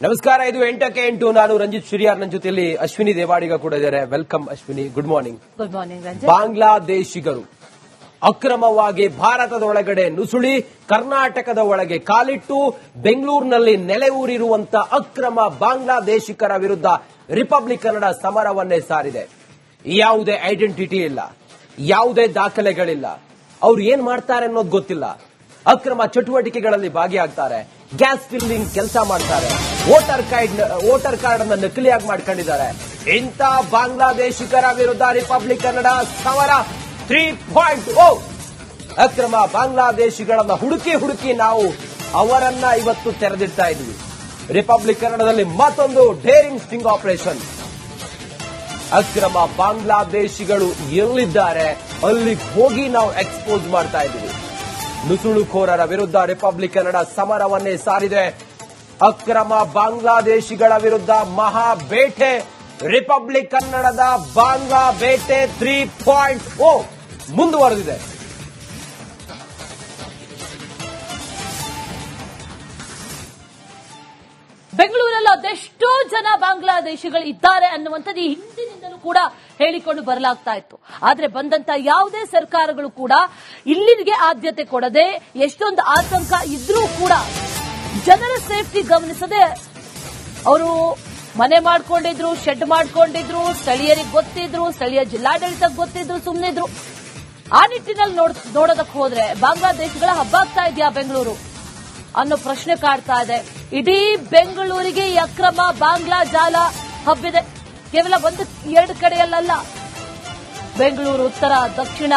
ನಮಸ್ಕಾರ, ಇದು 8ಕ್ಕೆ 8. ನಾನು ರಂಜಿತ್ ಶಿರಿಯಾರ್, ನನ್ನ ಜೊತೆಯಲ್ಲಿ ಅಶ್ವಿನಿ ದೇವಾಡಿಗ ಕೂಡ ಇದ್ದಾರೆ. Welcome Ashwini, good morning. Good morning Ranjith. ಬಾಂಗ್ಲಾದೇಶಿಗರು ಅಕ್ರಮವಾಗಿ ಭಾರತದ ಒಳಗಡೆ ನುಸುಳಿ ಕರ್ನಾಟಕದ ಒಳಗೆ ಕಾಲಿಟ್ಟು ಬೆಂಗಳೂರಿನಲ್ಲಿ ನೆಲೆಯೂರಿರುವಂತ ಅಕ್ರಮ ಬಾಂಗ್ಲಾದೇಶಿಗರ ವಿರುದ್ಧ ರಿಪಬ್ಲಿಕ್ ಕನ್ನಡ ಸಮರವನ್ನೇ ಸಾರಿದೆ. ಯಾವುದೇ ಐಡೆಂಟಿಟಿ ಇಲ್ಲ, ಯಾವುದೇ ದಾಖಲೆಗಳಿಲ್ಲ, ಅವ್ರು ಏನ್ ಮಾಡ್ತಾರೆ ಅನ್ನೋದು ಗೊತ್ತಿಲ್ಲ. ಅಕ್ರಮ ಚಟುವಟಿಕೆಗಳಲ್ಲಿ ಭಾಗಿಯಾಗ್ತಾರೆ, ಗ್ಯಾಸ್ ಫಿಲ್ಲಿಂಗ್ ಕೆಲಸ ಮಾಡ್ತಾರೆ, ವೋಟರ್ ಕಾರ್ಡ್ ಅನ್ನ ನಕಲಿಯಾಗಿ ಮಾಡ್ಕೊಂಡಿದ್ದಾರೆ. ಇಂಥ ಬಾಂಗ್ಲಾದೇಶಿಗರ ವಿರುದ್ಧ ರಿಪಬ್ಲಿಕ್ ಕನ್ನಡ ಸಮರ 3.0. ಅಕ್ರಮ ಬಾಂಗ್ಲಾದೇಶಿಗಳನ್ನ ಹುಡುಕಿ ನಾವು ಅವರನ್ನ ಇವತ್ತು ತೆರೆದಿಡ್ತಾ ಇದ್ವಿ. ರಿಪಬ್ಲಿಕ್ ಕನ್ನಡದಲ್ಲಿ ಮತ್ತೊಂದು ಡೇರಿಂಗ್ ಸ್ಟಿಂಗ್ ಆಪರೇಷನ್. ಅಕ್ರಮ ಬಾಂಗ್ಲಾದೇಶಿಗಳು ಎಲ್ಲಿದ್ದಾರೆ ಅಲ್ಲಿಗೆ ಹೋಗಿ ನಾವು ಎಕ್ಸ್ಪೋಸ್ ಮಾಡ್ತಾ ಇದ್ದೀವಿ. ನುಸುಳುಕೋರರ ವಿರುದ್ಧ ರಿಪಬ್ಲಿಕ್ ಕನ್ನಡ ಸಮರವನ್ನೇ ಸಾರಿದೆ. ಅಕ್ರಮ ಬಾಂಗ್ಲಾದೇಶಿಗಳ ವಿರುದ್ಧ ಮಹಾ ಬೇಟೆ. ರಿಪಬ್ಲಿಕ್ ಕನ್ನಡದ ಬಾಂಗ್ಲಾ ಬೇಟೆ 3.0 ಮುಂದುವರೆದಿದೆ. ಬೆಂಗಳೂರಲ್ಲಿ ಅದೆಷ್ಟೋ ಜನ ಬಾಂಗ್ಲಾದೇಶಿಗಳು ಇದ್ದಾರೆ ಅನ್ನುವಂಥದ್ದು ಈ ಹಿಂದಿನಿಂದಲೂ ಕೂಡ ಹೇಳಿಕೊಂಡು ಬರಲಾಗ್ತಾ ಇತ್ತು. ಆದ್ರೆ ಬಂದಂತ ಯಾವುದೇ ಸರ್ಕಾರಗಳು ಕೂಡ ಇಲ್ಲಿಗೆ ಆದ್ಯತೆ ಕೊಡದೆ, ಎಷ್ಟೊಂದು ಆತಂಕ ಇದ್ರೂ ಕೂಡ ಜನರ ಸೇಫ್ಟಿ ಗಮನಿಸದೆ ಅವರು ಮನೆ ಮಾಡ್ಕೊಂಡಿದ್ರು, ಶೆಡ್ ಮಾಡ್ಕೊಂಡಿದ್ರು, ಸ್ಥಳೀಯರಿಗೆ ಗೊತ್ತಿದ್ರು, ಸ್ಥಳೀಯ ಜಿಲ್ಲಾಡಳಿತಕ್ಕೆ ಗೊತ್ತಿದ್ರು, ಸುಮ್ಮನಿದ್ರು. ಆ ನಿಟ್ಟಿನಲ್ಲಿ ನೋಡೋದಕ್ಕೆ ಹೋದ್ರೆ ಬಾಂಗ್ಲಾದೇಶಿಗಳ ಹಬ್ಬ ಆಗ್ತಾ ಇದೆಯಾ ಬೆಂಗಳೂರು ಅನ್ನೋ ಪ್ರಶ್ನೆ ಕಾಡ್ತಾ ಇದೆ. ಇಡೀ ಬೆಂಗಳೂರಿಗೆ ಈ ಅಕ್ರಮ ಬಾಂಗ್ಲಾ ಜಾಲ ಹಬ್ಬಿದೆ. ಕೇವಲ 1-2 ಕಡೆಯಲ್ಲ, ಬೆಂಗಳೂರು ಉತ್ತರ, ದಕ್ಷಿಣ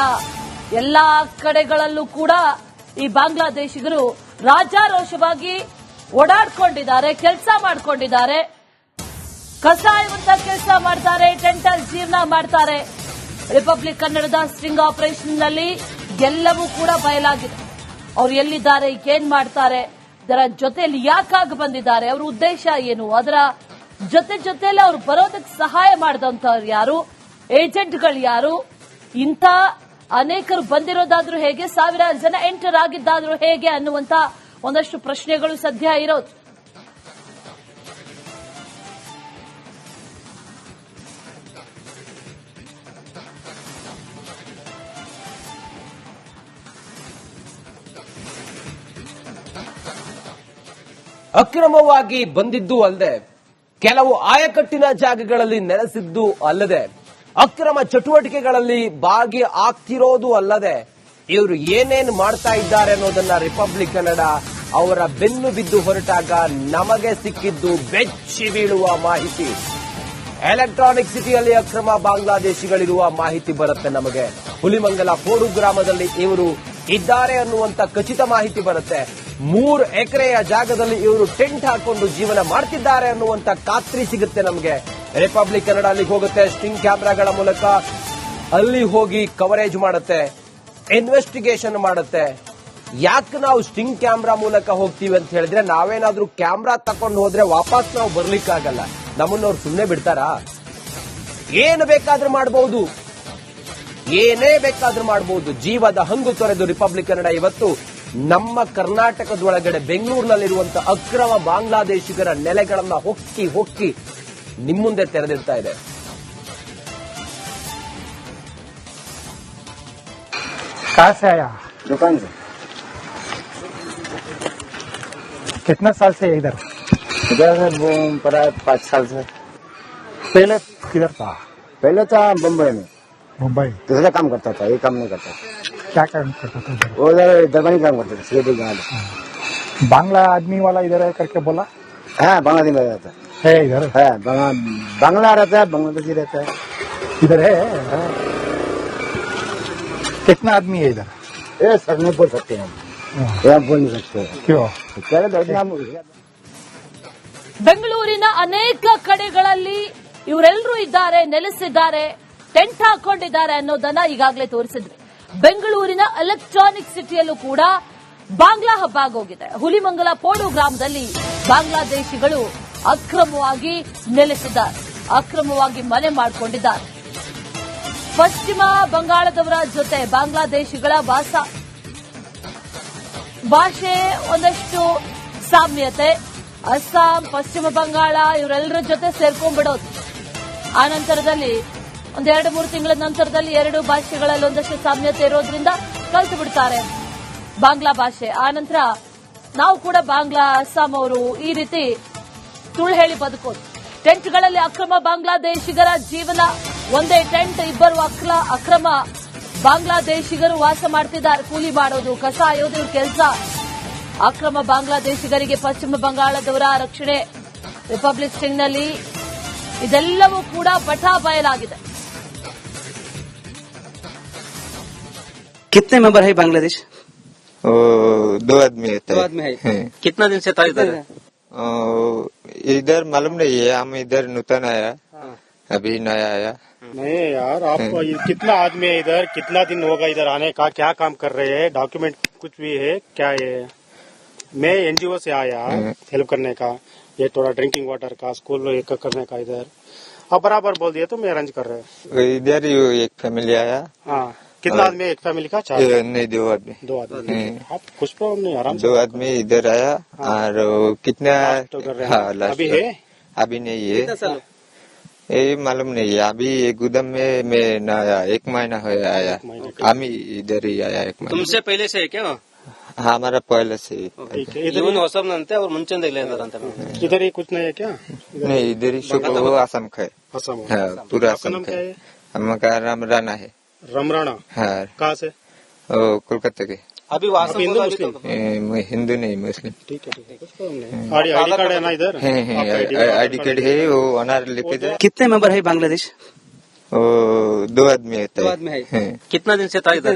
ಎಲ್ಲಾ ಕಡೆಗಳಲ್ಲೂ ಕೂಡ ಈ ಬಾಂಗ್ಲಾದೇಶಿಗರು ರಾಜಾರೋಷವಾಗಿ ಓಡಾಡ್ಕೊಂಡಿದ್ದಾರೆ, ಕೆಲಸ ಮಾಡ್ಕೊಂಡಿದ್ದಾರೆ. ಕಸಾಯುವಂತ ಕೆಲಸ ಮಾಡ್ತಾರೆ, ಟೆಂಟಲ್ ಜೀರ್ಣ ಮಾಡ್ತಾರೆ. ರಿಪಬ್ಲಿಕ್ ಕನ್ನಡದ ಸ್ಟ್ರಿಂಗ್ ಆಪರೇಷನ್ ನಲ್ಲಿ ಎಲ್ಲವೂ ಕೂಡ ಬಯಲಾಗಿದೆ. ಅವ್ರು ಎಲ್ಲಿದ್ದಾರೆ, ಏನ್ ಮಾಡ್ತಾರೆ, ಇದರ ಜೊತೆಯಲ್ಲಿ ಯಾಕಾಗಿ ಬಂದಿದ್ದಾರೆ, ಅವರ ಉದ್ದೇಶ ಏನು, ಅದರ ಜೊತೆಯಲ್ಲಿ ಅವರು ಬರೋದಕ್ಕೆ ಸಹಾಯ ಮಾಡಿದಂತವ್ರು ಯಾರು, ಏಜೆಂಟ್ಗಳು ಯಾರು, ಇಂಥ ಅನೇಕರು ಬಂದಿರೋದಾದ್ರೂ ಹೇಗೆ, ಸಾವಿರಾರು ಜನ ಎಂಟರ್ ಆಗಿದ್ದಾದ್ರೂ ಹೇಗೆ ಅನ್ನುವಂತ ಒಂದಷ್ಟು ಪ್ರಶ್ನೆಗಳು ಸದ್ಯ ಇರೋದು. ಅಕ್ರಮವಾಗಿ ಬಂದಿದ್ದು ಅಲ್ಲದೆ, ಕೆಲವು ಆಯಕಟ್ಟಿನ ಜಾಗಗಳಲ್ಲಿ ನೆಲೆಸಿದ್ದು ಅಲ್ಲದೆ, ಅಕ್ರಮ ಚಟುವಟಿಕೆಗಳಲ್ಲಿ ಭಾಗಿ ಆಗ್ತಿರೋದು ಅಲ್ಲದೆ, ಇವರು ಏನೇನು ಮಾಡ್ತಾ ಇದ್ದಾರೆ ಅನ್ನೋದನ್ನ ರಿಪಬ್ಲಿಕ್ ಕನ್ನಡ ಅವರ ಬೆನ್ನು ಬಿದ್ದು ಹೊರಟಾಗ ನಮಗೆ ಸಿಕ್ಕಿದ್ದು ಬೆಚ್ಚಿ ಬೀಳುವ ಮಾಹಿತಿ. ಎಲೆಕ್ಟ್ರಾನಿಕ್ ಸಿಟಿಯಲ್ಲಿ ಅಕ್ರಮ ಬಾಂಗ್ಲಾದೇಶಿಗಳಿರುವ ಮಾಹಿತಿ ಬರುತ್ತೆ ನಮಗೆ. ಹುಲಿಮಂಗಲ ಪೋಡು ಗ್ರಾಮದಲ್ಲಿ ಇವರು ಇದ್ದಾರೆ ಅನ್ನುವಂತ ಖಚಿತ ಮಾಹಿತಿ ಬರುತ್ತೆ. 3 ಎಕರೆಯ ಜಾಗದಲ್ಲಿ ಇವರು ಟೆಂಟ್ ಹಾಕೊಂಡು ಜೀವನ ಮಾಡ್ತಿದ್ದಾರೆ ಅನ್ನುವಂತ ಖಾತ್ರಿ ಸಿಗುತ್ತೆ ನಮಗೆ. ರಿಪಬ್ಲಿಕ್ ಕನ್ನಡ ಅಲ್ಲಿಗೆ ಹೋಗುತ್ತೆ, ಸ್ಟಿಂಗ್ ಕ್ಯಾಮೆರಾಗಳ ಮೂಲಕ ಅಲ್ಲಿ ಹೋಗಿ ಕವರೇಜ್ ಮಾಡುತ್ತೆ, ಇನ್ವೆಸ್ಟಿಗೇಷನ್ ಮಾಡುತ್ತೆ. ಯಾಕೆ ನಾವು ಸ್ಟಿಂಗ್ ಕ್ಯಾಮ್ರಾ ಮೂಲಕ ಹೋಗ್ತೀವಿ ಅಂತ ಹೇಳಿದ್ರೆ, ನಾವೇನಾದ್ರೂ ಕ್ಯಾಮ್ರಾ ತಕೊಂಡು ಹೋದ್ರೆ ವಾಪಸ್ ನಾವು ಬರ್ಲಿಕ್ಕಾಗಲ್ಲ. ನಮ್ಮನ್ನವ್ರು ಸುಮ್ಮನೆ ಬಿಡ್ತಾರಾ? ಏನು ಬೇಕಾದ್ರೂ ಮಾಡಬಹುದು, ಏನೇ ಬೇಕಾದ್ರೂ ಮಾಡಬಹುದು. ಜೀವದ ಹಂಗು ತೊರೆದು ರಿಪಬ್ಲಿಕ್ ಕನ್ನಡ ಇವತ್ತು ನಮ್ಮ ಕರ್ನಾಟಕದೊಳಗಡೆ ಬೆಂಗಳೂರಿನಲ್ಲಿರುವಂತಹ ಅಕ್ರಮ ಬಾಂಗ್ಲಾದೇಶಿಗರ ನೆಲೆಗಳನ್ನ ಹೊಕ್ಕಿ ನಿಮ್ಮ ಮುಂದೆ ತೆರೆದಿಡ್ತಾ ಇದೆ. कहाँ से आया? दुकान से। कितना साल से इधर? इधर से प्राय 5 साल से। पहले किधर था? पहले था बम्बई में, मुंबई। दूसरा काम करता था, ये काम नहीं करता था। क्या काम करता था इधर? वो उधर दरबानी काम करता था, सीधे गाँव। बांग्ला आदमी वाला इधर है करके बोला हाँ, बांग्लादेश में रहता है। इधर है, बांग्ला रहता है, बांग्लादेशी रहता है। इधर है? कितना आदमी है इधर? ये सर नहीं बोल सकते हैं, ये आप बोल नहीं सकते। क्यों? क्या इतना ಬೆಂಗಳೂರಿನ ಅನೇಕ ಕಡೆಗಳಲ್ಲಿ ಇವರೆಲ್ಲರೂ ಇದ್ದಾರೆ, ನೆಲೆಸಿದ್ದಾರೆ, ಟೆಂಟ್ ಹಾಕೊಂಡಿದ್ದಾರೆ ಅನ್ನೋದನ್ನ ಈಗಾಗಲೇ ತೋರಿಸಿದ್ವಿ. ಬೆಂಗಳೂರಿನ ಎಲೆಕ್ಟ್ರಾನಿಕ್ ಸಿಟಿಯಲ್ಲೂ ಕೂಡ ಬಾಂಗ್ಲಾ ಹಬ್ಬ ಆಗೋಗಿದೆ. ಹುಲಿಮಂಗಲ ಪೋಡು ಗ್ರಾಮದಲ್ಲಿ ಬಾಂಗ್ಲಾದೇಶಿಗಳು ಅಕ್ರಮವಾಗಿ ನೆಲೆಸಿದ್ದಾರೆ, ಅಕ್ರಮವಾಗಿ ಮನೆ ಮಾಡಿಕೊಂಡಿದ್ದಾರೆ. ಪಶ್ಚಿಮ ಬಂಗಾಳದವರ ಜೊತೆ ಬಾಂಗ್ಲಾದೇಶಿಗಳ ಭಾಷೆ ಒಂದಷ್ಟು ಸಾಮ್ಯತೆ, ಅಸ್ಸಾಂ, ಪಶ್ಚಿಮ ಬಂಗಾಳ ಇವರೆಲ್ಲರ ಜೊತೆ ಸೇರ್ಕೊಂಡ್ಬಿಡೋದು. ಆ ನಂತರದಲ್ಲಿ ಒಂದ್ 2-3 ತಿಂಗಳ ನಂತರದಲ್ಲಿ 2 ಭಾಷೆಗಳಲ್ಲಿ ಒಂದಷ್ಟು ಸಾಮ್ಯತೆ ಇರೋದ್ರಿಂದ ಕಲ್ತು ಬಿಡ್ತಾರೆ ಬಾಂಗ್ಲಾ ಭಾಷೆ. ಆ ನಂತರ ನಾವು ಕೂಡ ಬಾಂಗ್ಲಾ, ಅಸ್ಸಾಂ ಅವರು ಈ ರೀತಿ ಸುಳ್ಳು ಹೇಳಿ ಬದುಕೋದು. ಟೆಂಟ್ಗಳಲ್ಲಿ ಅಕ್ರಮ ಬಾಂಗ್ಲಾದೇಶಿಗರ ಜೀವನ. ಒಂದೇ ಟೆಂಟ್, ಇಬ್ಬರು ಅಕ್ರಮ ಬಾಂಗ್ಲಾದೇಶಿಗರು ವಾಸ ಮಾಡ್ತಿದ್ದಾರೆ. ಕೂಲಿ ಮಾಡೋದು, ಕಸ ಆಯೋದು ಇವ್ರ ಕೆಲಸ. ಅಕ್ರಮ ಬಾಂಗ್ಲಾದೇಶಿಗರಿಗೆ ಪಶ್ಚಿಮ ಬಂಗಾಳದವರ ರಕ್ಷಣೆ, ರಿಪಬ್ಲಿಕ್ ಸ್ಟಿಂಗ್ನಲ್ಲಿ ಇದೆಲ್ಲವೂ ಕೂಡ ಬಟಾ ಬಯಲಾಗಿದೆ. कितने मेंबर है बांग्लादेश? ओ, 2 आदमी होता है। 2 आदमी है। कितना दिन से था इधर? इधर मालूम नहीं है, हम इधर नूतन आया, अभी नया आया। नहीं यार, आप कितना आदमी है इधर, कितना दिन होगा इधर आने का, क्या काम कर रहे हैं, डॉक्यूमेंट कुछ भी है क्या? ये मैं एनजीओ से आया हेल्प करने का, ये थोड़ा ड्रिंकिंग वाटर का, स्कूल एक करने का इधर। अब बराबर बोल दिए तो मैं अरेंज कर रहे हैं। इधर एक फैमिली आया। हाँ, कितना आदमी है एक फैमिली का? 4 नहीं, 2 आदमी। 2 आदमी। आप कुछ प्रॉब्लम नहीं, आराम 2 आदमी इधर आया। और कितना तो कर रहे हाँ, हैं। लास्ट अभी है? अभी नहीं है, कितना साल? ये मालूम नहीं है। अभी गुदम में मैं नया 1 महीना हो आया, हम इधर ही आया 1 महीना। तुमसे पहले से है क्या? हाँ, हमारा पहले से ठीक है। इधर ಇವನು ಹೊಸಬ್ನಂತೆ ಅವ್ರು ಮುಂಚೆಂದ ಇಲ್ಲೇ ಇದಾರಂತೆ. इधर ही कुछ नहीं है क्या? नहीं, इधर ही शुभ आसम का है। असम। हाँ, पूरा आपका आसम नाम का क्या है। है? हमारा राम राणा है। रमराणा। हाँ, कहाँ से? कोलकाता के। अभी वासम आप हिंदू बोला, मुस्लिम? मैं हिंदू नहीं, मुस्लिम। ठीक है, कुछ प्रॉब्लम नहीं। आईडी कार्ड है ना इधर? है आपका आईडी कार्ड है, वो अनार लेके जाए। कितने मेंबर है बांग्लादेश? 2 आदमी होता 2 है। आदमी है। हैं। कितना दिन से था इधर?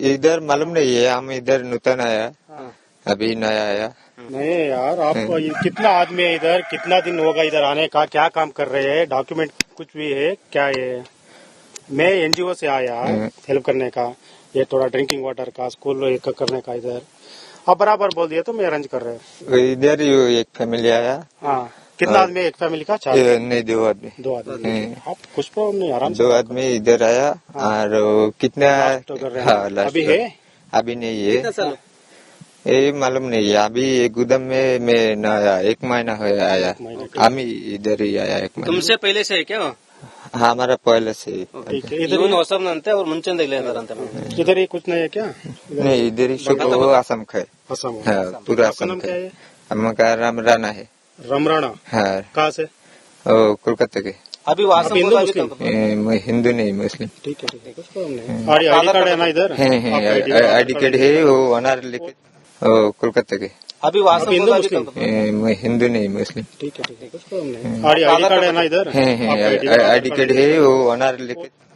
इधर मालूम नहीं है, हम इधर नूतन आया, अभी नया आया। नहीं यार, आप कितना आदमी है इधर, कितना दिन होगा इधर आने का, क्या काम कर रहे हैं, डॉक्यूमेंट कुछ भी है क्या? ये मैं एनजीओ से आया हेल्प करने का, ये थोड़ा ड्रिंकिंग वाटर का, स्कूल एक करने का इधर। अब बराबर बोल दिए तो मैं अरेंज कर रहे हैं। इधर एक फैमिली आया। हाँ, कितना आदमी है एक फैमिली का? 4 नहीं, 2 आदमी। 2 आदमी। आप कुछ प्रॉब्लम नहीं, आराम 2 आदमी इधर आया। और कितना तो कर रहे हाँ, हैं। लास्ट अभी है? अभी नहीं है, कितना साल? ये मालूम नहीं है। अभी गुदम में मैं नया 1 महीना हो आया, हम इधर ही आया 1 महीना। तुमसे पहले से है क्या? हाँ, हमारा पहले से ठीक है। इधर ಇವನು ಹೊಸಬ್ನಂತೆ ಅವ್ರು ಮುಂಚೆಂದ ಇಲ್ಲೇ ಇದಾರಂತೆ. इधर ही कुछ नहीं है क्या? नहीं, इधर ही शुभ आसम का है। असम। हाँ, पूरा आपका आसम नाम का क्या है। है? हमारा राम राणा है। रमराणा। हाँ, कहाँ से? कोलकाता के। अभी आप वासम हिंदू बोला, मुस्लिम? मैं हिंदू नहीं, मुस्लिम। ठीक है, कुछ प्रॉब्लम नहीं। आईडी कार्ड है ना इधर? है आपका आईडी कार्ड है, वो अनार लेके कोलकाता के। अभी वासम हिंदू बोला, मुस्लिम? मैं हिंदू नहीं, मुस्लिम। ठीक है, कुछ प्रॉब्लम नहीं। आईडी कार्ड है ना इधर? है आईडी कार्ड है, वो अनार लेके